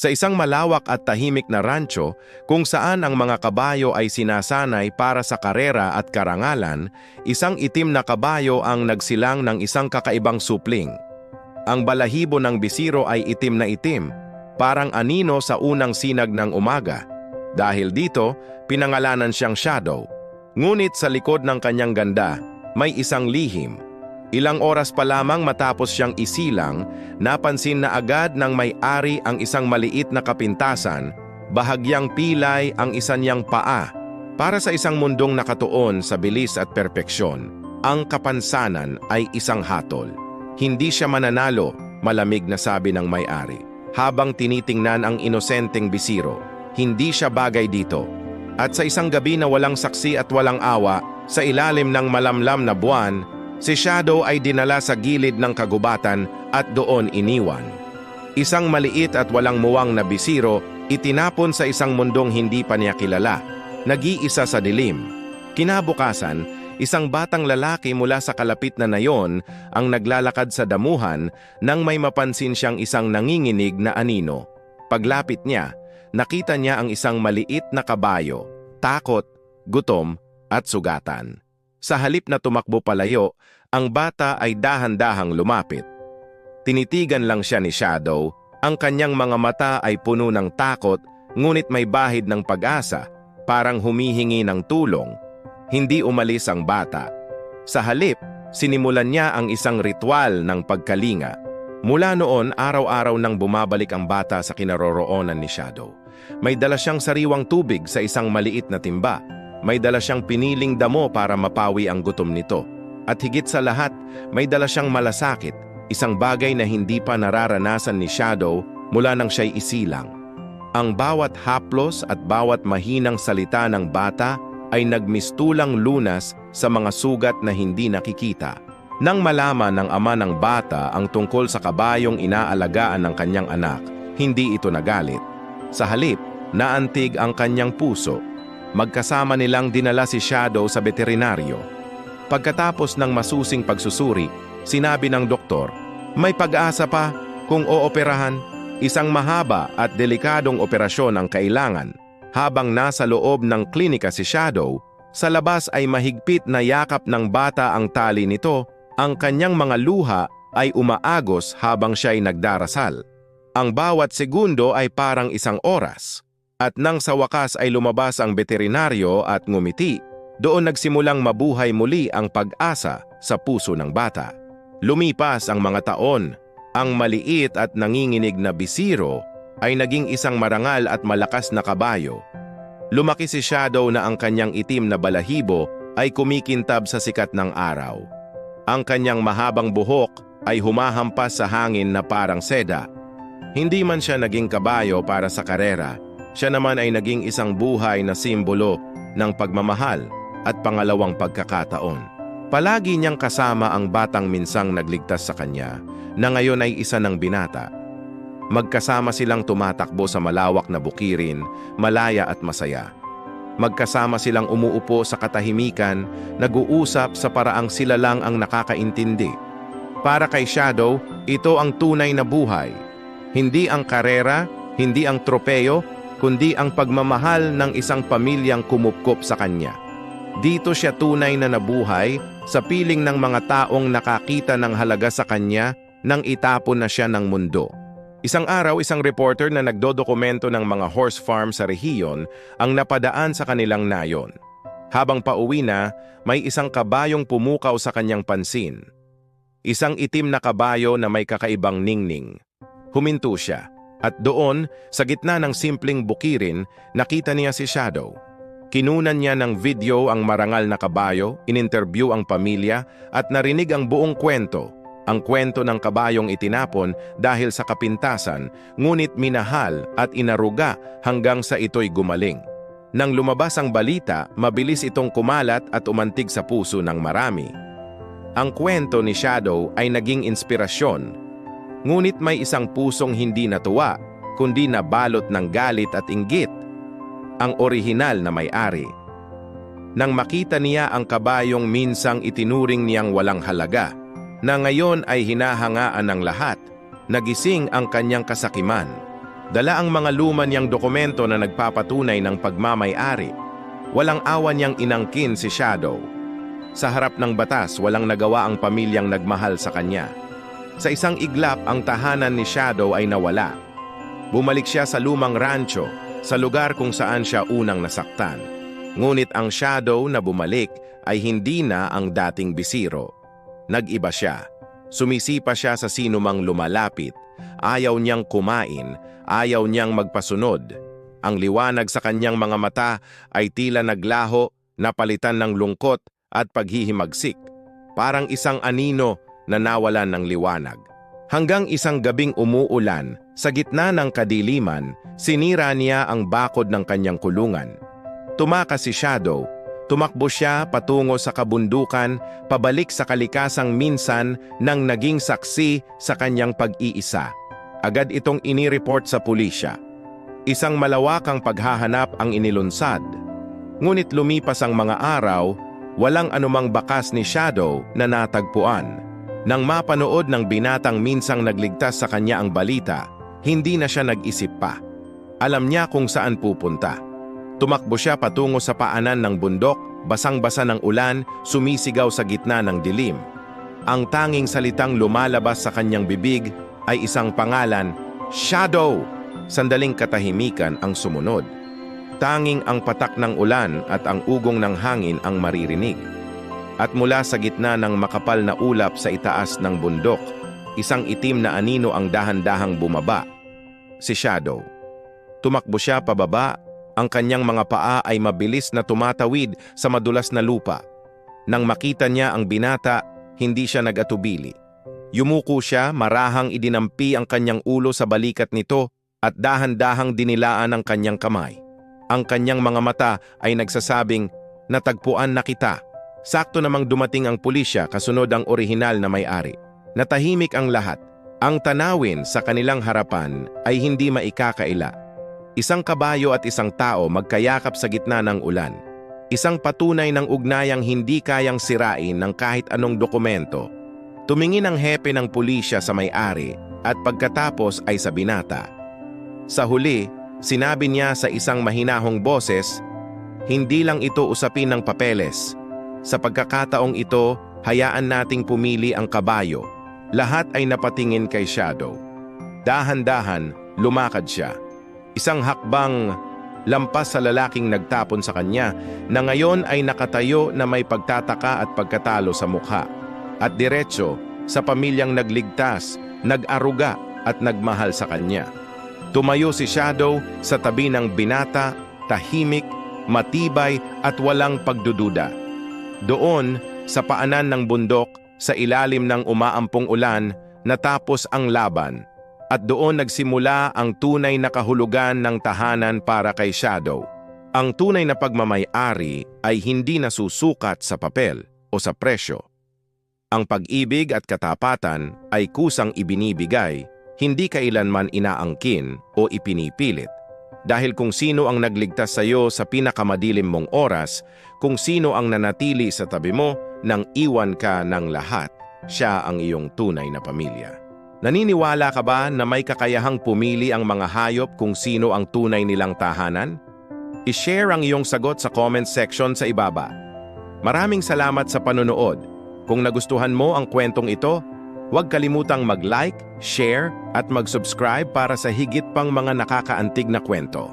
Sa isang malawak at tahimik na rancho kung saan ang mga kabayo ay sinasanay para sa karera at karangalan, isang itim na kabayo ang nagsilang ng isang kakaibang supling. Ang balahibo ng bisiro ay itim na itim, parang anino sa unang sinag ng umaga. Dahil dito, pinangalanan siyang Shadow. Ngunit sa likod ng kanyang ganda, may isang lihim. Ilang oras pa lamang matapos siyang isilang, napansin na agad ng may-ari ang isang maliit na kapintasan, bahagyang pilay ang isa niyang paa. Para sa isang mundong nakatuon sa bilis at perpeksyon, ang kapansanan ay isang hatol. Hindi siya mananalo, malamig na sabi ng may-ari. Habang tinitingnan ang inosenteng bisiro, hindi siya bagay dito. At sa isang gabi na walang saksi at walang awa, sa ilalim ng malamlam na buwan, si Shadow ay dinala sa gilid ng kagubatan at doon iniwan. Isang maliit at walang muwang na bisiro, itinapon sa isang mundong hindi pa niya kilala, nag-iisa sa dilim. Kinabukasan, isang batang lalaki mula sa kalapit na nayon ang naglalakad sa damuhan nang may mapansin siyang isang nanginginig na anino. Paglapit niya, nakita niya ang isang maliit na kabayo, takot, gutom, at sugatan. Sa halip na tumakbo palayo, ang bata ay dahan-dahang lumapit. Tinitigan lang siya ni Shadow, ang kanyang mga mata ay puno ng takot, ngunit may bahid ng pag-asa, parang humihingi ng tulong. Hindi umalis ang bata. Sa halip, sinimulan niya ang isang ritual ng pagkalinga. Mula noon, araw-araw nang bumabalik ang bata sa kinaroroonan ni Shadow. May dala siyang sariwang tubig sa isang maliit na timba. May dala siyang piniling damo para mapawi ang gutom nito. At higit sa lahat, may dala siyang malasakit, isang bagay na hindi pa nararanasan ni Shadow mula nang siya'y isilang. Ang bawat haplos at bawat mahinang salita ng bata ay nagmistulang lunas sa mga sugat na hindi nakikita. Nang malaman ng ama ng bata ang tungkol sa kabayong inaalagaan ng kanyang anak, hindi ito nagalit. Sa halip, naantig ang kanyang puso. Magkasama nilang dinala si Shadow sa veterinaryo. Pagkatapos ng masusing pagsusuri, sinabi ng doktor, may pag-asa pa kung ooperahan. Isang mahaba at delikadong operasyon ang kailangan. Habang nasa loob ng klinika si Shadow, sa labas ay mahigpit na yakap ng bata ang tali nito, ang kanyang mga luha ay umaagos habang siya'y nagdarasal. Ang bawat segundo ay parang isang oras. At nang sa wakas ay lumabas ang veterinaryo at ngumiti, doon nagsimulang mabuhay muli ang pag-asa sa puso ng bata. Lumipas ang mga taon, ang maliit at nanginginig na bisiro ay naging isang marangal at malakas na kabayo. Lumaki si Shadow na ang kanyang itim na balahibo ay kumikintab sa sikat ng araw. Ang kanyang mahabang buhok ay humahampas sa hangin na parang seda. Hindi man siya naging kabayo para sa karera, siya naman ay naging isang buhay na simbolo ng pagmamahal at pangalawang pagkakataon. Palagi niyang kasama ang batang minsang nagligtas sa kanya, na ngayon ay isa ng binata. Magkasama silang tumatakbo sa malawak na bukirin, malaya at masaya. Magkasama silang umuupo sa katahimikan, nag-uusap sa paraang sila lang ang nakakaintindi. Para kay Shadow, ito ang tunay na buhay. Hindi ang karera, hindi ang tropeyo, kundi ang pagmamahal ng isang pamilyang kumupkop sa kanya. Dito siya tunay na nabuhay sa piling ng mga taong nakakita ng halaga sa kanya nang itapon na siya ng mundo. Isang araw, isang reporter na nagdodokumento ng mga horse farm sa rehiyon ang napadaan sa kanilang nayon. Habang pauwi na, may isang kabayong pumukaw sa kanyang pansin. Isang itim na kabayo na may kakaibang ningning. Huminto siya. At doon, sa gitna ng simpleng bukirin, nakita niya si Shadow. Kinunan niya ng video ang marangal na kabayo, ininterview ang pamilya, at narinig ang buong kwento. Ang kwento ng kabayong itinapon dahil sa kapintasan, ngunit minahal at inaruga hanggang sa ito'y gumaling. Nang lumabas ang balita, mabilis itong kumalat at umantig sa puso ng marami. Ang kwento ni Shadow ay naging inspirasyon. Ngunit may isang pusong hindi natuwa, kundi nabalot ng galit at inggit. Ang orihinal na may-ari. Nang makita niya ang kabayong minsang itinuring niyang walang halaga, na ngayon ay hinahangaan ng lahat, nagising ang kanyang kasakiman. Dala ang mga luma niyang dokumento na nagpapatunay ng pagmamay-ari. Walang awa niyang inangkin si Shadow. Sa harap ng batas, walang nagawa ang pamilyang nagmahal sa kanya. Sa isang iglap, ang tahanan ni Shadow ay nawala. Bumalik siya sa lumang rancho, sa lugar kung saan siya unang nasaktan. Ngunit ang Shadow na bumalik ay hindi na ang dating bisiro. Nag-iba siya. Sumisipa siya sa sinumang lumalapit. Ayaw niyang kumain, ayaw niyang magpasunod. Ang liwanag sa kanyang mga mata ay tila naglaho, napalitan ng lungkot at paghihimagsik. Parang isang anino na nawalan ng liwanag. Hanggang isang gabing umuulan, sa gitna ng kadiliman, sinira niya ang bakod ng kanyang kulungan. Tumakas si Shadow. Tumakbo siya patungo sa kabundukan, pabalik sa kalikasang minsan nang naging saksi sa kanyang pag-iisa. Agad itong inireport sa pulisya. Isang malawakang paghahanap ang inilunsad. Ngunit lumipas ang mga araw, walang anumang bakas ni Shadow na natagpuan. Nang mapanood ng binatang minsang nagligtas sa kanya ang balita, hindi na siya nag-isip pa. Alam niya kung saan pupunta. Tumakbo siya patungo sa paanan ng bundok, basang-basa ng ulan, sumisigaw sa gitna ng dilim. Ang tanging salitang lumalabas sa kanyang bibig ay isang pangalan, Shadow! Sandaling katahimikan ang sumunod. Tanging ang patak ng ulan at ang ugong ng hangin ang maririnig. At mula sa gitna ng makapal na ulap sa itaas ng bundok, isang itim na anino ang dahan-dahang bumaba. Si Shadow. Tumakbo siya pababa. Ang kanyang mga paa ay mabilis na tumatawid sa madulas na lupa. Nang makita niya ang binata, hindi siya nag-atubili. Yumuko siya, marahang idinampi ang kanyang ulo sa balikat nito at dahan-dahang dinilaan ang kanyang kamay. Ang kanyang mga mata ay nagsasabing, "Natagpuan na kita." Sakto namang dumating ang pulisya kasunod ang orihinal na may-ari. Natahimik ang lahat. Ang tanawin sa kanilang harapan ay hindi maikakaila. Isang kabayo at isang tao magkayakap sa gitna ng ulan. Isang patunay ng ugnayang hindi kayang sirain ng kahit anong dokumento. Tumingin ang hepe ng pulisya sa may-ari at pagkatapos ay sa binata. Sa huli, sinabi niya sa isang mahinahong boses, "Hindi lang ito usapin ng papeles. Sa pagkakataong ito, hayaan nating pumili ang kabayo." Lahat ay napatingin kay Shadow. Dahan-dahan, lumakad siya. Isang hakbang lampas sa lalaking nagtapon sa kanya na ngayon ay nakatayo na may pagtataka at pagkatalo sa mukha. At diretso sa pamilyang nagligtas, nag-aruga at nagmahal sa kanya. Tumayo si Shadow sa tabi ng binata, tahimik, matibay at walang pagdududa. Doon, sa paanan ng bundok, sa ilalim ng umaampong ulan, natapos ang laban. At doon nagsimula ang tunay na kahulugan ng tahanan para kay Shadow. Ang tunay na pagmamay-ari ay hindi nasusukat sa papel o sa presyo. Ang pag-ibig at katapatan ay kusang ibinibigay, hindi kailanman inaangkin o ipinipilit. Dahil kung sino ang nagligtas sa iyo sa pinakamadilim mong oras, kung sino ang nanatili sa tabi mo nang iwan ka ng lahat, siya ang iyong tunay na pamilya. Naniniwala ka ba na may kakayahang pumili ang mga hayop kung sino ang tunay nilang tahanan? I-share ang iyong sagot sa comment section sa ibaba. Maraming salamat sa panonood. Kung nagustuhan mo ang kwentong ito, huwag kalimutang mag-like, share at mag-subscribe para sa higit pang mga nakakaantig na kwento.